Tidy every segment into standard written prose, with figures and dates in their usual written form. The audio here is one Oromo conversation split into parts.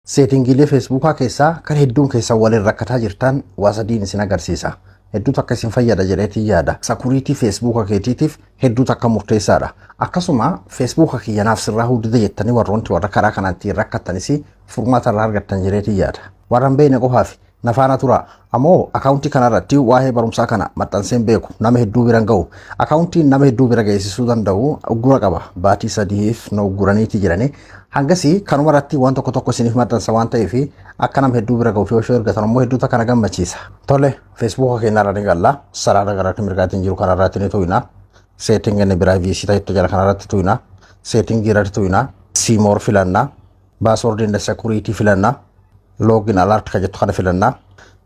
Settingiilee Facebookaa keessaa kan hedduun keessa waliin rakkataa jirtan waa sadiin isin agarsiisa. Hedduutu akka isin fayyada jedheetii yaada. Sakuriitii Facebookaa keetiitiif hedduutu akka murteessaadha. Akkasuma Facebookaa kiyyanaaf sirraa hudida jettanii warra karaa kanatti rakkattanis furmaata irraa argattan jedheetii yaada. Warran beekne qofaaf nafaana tura. Ammoo akaawuntii kanarratti waa'ee barumsaa kana maxxanseen beeku nama hedduu bira ga'u. Akaawuntiin nama hedduu bira geessisuu danda'u uggura qaba. Baatii 3 na ugguraniiti jiranii. Hangasi kanuma irratti waan tokko isiniif maxxansa waan ta'eef akka nama hedduu bira ga'uuf yoo ergatan immoo hedduutu kana gammachiisa. Tole Facebookaa keenyarra ni galla. Sarara gara mirgaatiin jiru kanarratti ni tuyna. Setting inni privacy ta'e jala kanarratti tuyna. Setting irratti tuyna. Seymour filanna. Password and security filanna. Login alert ka jettu kana filanna.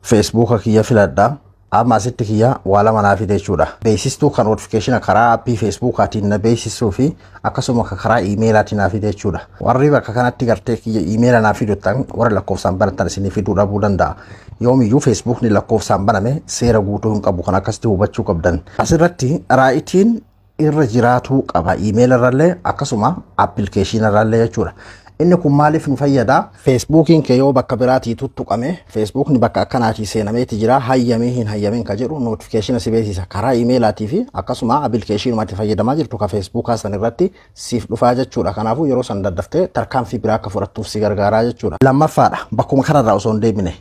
Facebookaa kiyya filadha. Amma asitti kiyya waa lama naaf jechuudha. Beeksistuu kan notification karaa appii Facebookaatiin na beeksisuu fi akkasuma karaa emailaatiin naaf jechuudha. Warri bakka kanatti gartee kiyya emaila naaf fiduttan warra lakkoofsaan banatan isin fiduu dhabuu danda'a. Yoomiyyuu Facebookni lakkoofsaan baname seera guutuu hin qabu kan akkasitti hubachuu qabdan. Asirratti raayitiin irra jiraatuu qaba email irrallee akkasuma application irrallee jechuudha. Inni kun maaliif nu fayyada? Facebookiin kee yoo bakka biraatii tuttuqame Facebookni bakka akkanaatii seenameeti jira hayyamee hin hayyamin ka jedhu notification si beeksisa karaa emailaatii fi akkasuma applicationumatti fayyadamaa jirtu ka Facebookaa san irratti siif dhufaa jechuudha. Kanaafuu yeroo san daddaftee tarkaanfii biraa akka fudhattuuf si gargaaraa jechuudha. Lamaffaadha bakkuma kanarraa osoo hin deemine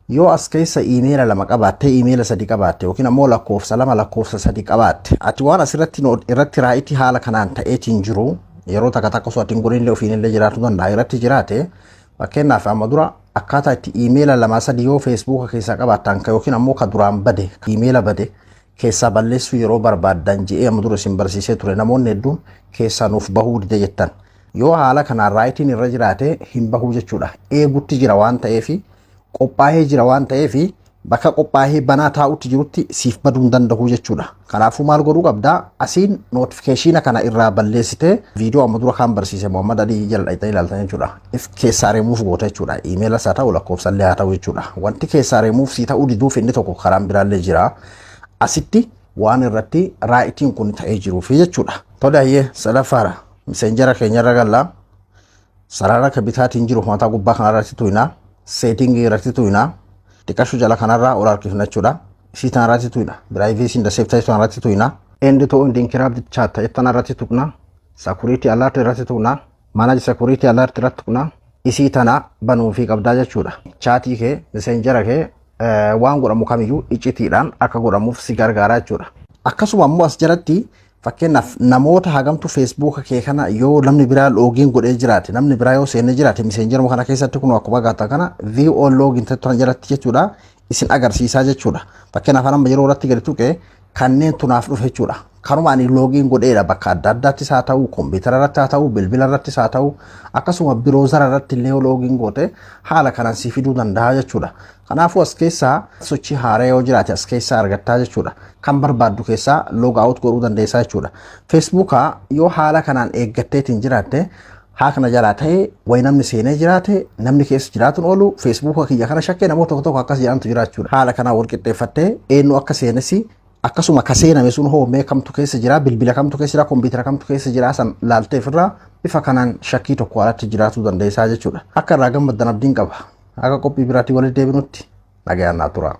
yoo as keessa emaila lama qabaatte emaila sadi qabaatte yookiin ammoo lakkoofsa lama lakkoofsa sadi qabaatte ati waan asirratti irratti raayitii haala kanaan ta'eetiin jiru yeroo takka osoo atiin godhinillee ofiinillee jiraatu danda'a irratti jiraate fakkeenyaaf amma dura akkaataa itti emaila lama sadi yoo Facebookaa keessaa qabaattan yookiin ammoo ka duraan bade emaila bade keessaa balleessuu yeroo barbaaddan je'ee amma dura isin barsiisee ture namoonni hedduun keessaa nuuf bahuu dide jettan yoo haala kanaan raayitiin irra jiraate hin bahuu jechuudha. Eegutti jira waan ta'eef qophaa'ee jira waan ta'eef bakka qophaa'ee banaa taa'utti jirutti siif baduu hin danda'u jechuudha. Kanaafuu maal godhuu qabdaa? Asiin notification kana irraa balleessitee viidiyoo amma dura kan barsiise Muhammad Ali jala dhayitanii ilaaltan jechuudha. If keessaa remuuf goota jechuudha. Emaila isaa ta'u lakkoofsallee haa ta'u jechuudha. Wanti keessaa remuuf si ta'uu diduuf inni tokko karaan biraallee jira. Asitti waan irratti raayitiin kun ta'ee jiruuf jechuudha. Tolaayyee sadaffaadha. Messenjera keenyarra galla. Sarara ka bitaatiin jiru mataa gubbaa kanarratti tuyna. Setting irratti tuyna. Xiqqashu jala kanarraa ol harkifna jechuudha. Ishii tanarratti tuyna. Privacy and safety tanarratti tuyna. End to end encrypted chat tanarratti tuqna. Security alert irratti tuqna. Manage security alert irratti tuqna. Isii tana banuu fi qabdaa jechuudha. Chaatii kee, messenjera kee waan godhamu kamiyyuu iccitiidhaan akka godhamuuf si gargaaraa jechuudha. Akkasuma ammoo as jalatti fakkeenyaaf namoota hagamtu Facebookaa kee kana yoo namni biraa login godhee jiraate namni biraa yoo seenne jiraate messenjera kana keessatti kun akkuma gaataa kana view all login tattan jalatti jechuudha isin agarsiisaa jechuudha. Fakkeenyaaf amma yeroo irratti gadi tuqee kanneen tunaaf dhufe jechuudha. Kanuma ani login godheedha bakka adda addaattis haa ta'u kompiitara irratti haa ta'u bilbila irrattis haa ta'u akkasuma biroozara irratti illee login goote haala kanaan si fiduu danda'a jechuudha. Kanaafuu as keessaa sochii haaraa yoo jiraate as keessaa argattaa jechuudha. Kan barbaaddu keessaa log out godhuu dandeessaa jechuudha. Facebookaa yoo haala kanaan eeggatteetiin jiraatte haa kana jalaa ta'ee wayi namni seenee jiraate namni keessa jiraatuun oolu Facebookaa kiyya kana shakkee namoota tokko akkas jedhantu jiraachuudha. Haala kanaan wal qixxeeffattee eenyu akka seenesi akkasuma ka seename sun hoomee kamtu keessa jira bilbila kamtu keessa jira kompiitara kamtu keessa jira san laalteef irraa bifa kanaan shakkii tokko alatti jiraatuu dandeessaa jechuudha. Akka irraa gammaddan abdiin qaba. Akka qophii biraatti walitti deebinutti nagayaan naa tura.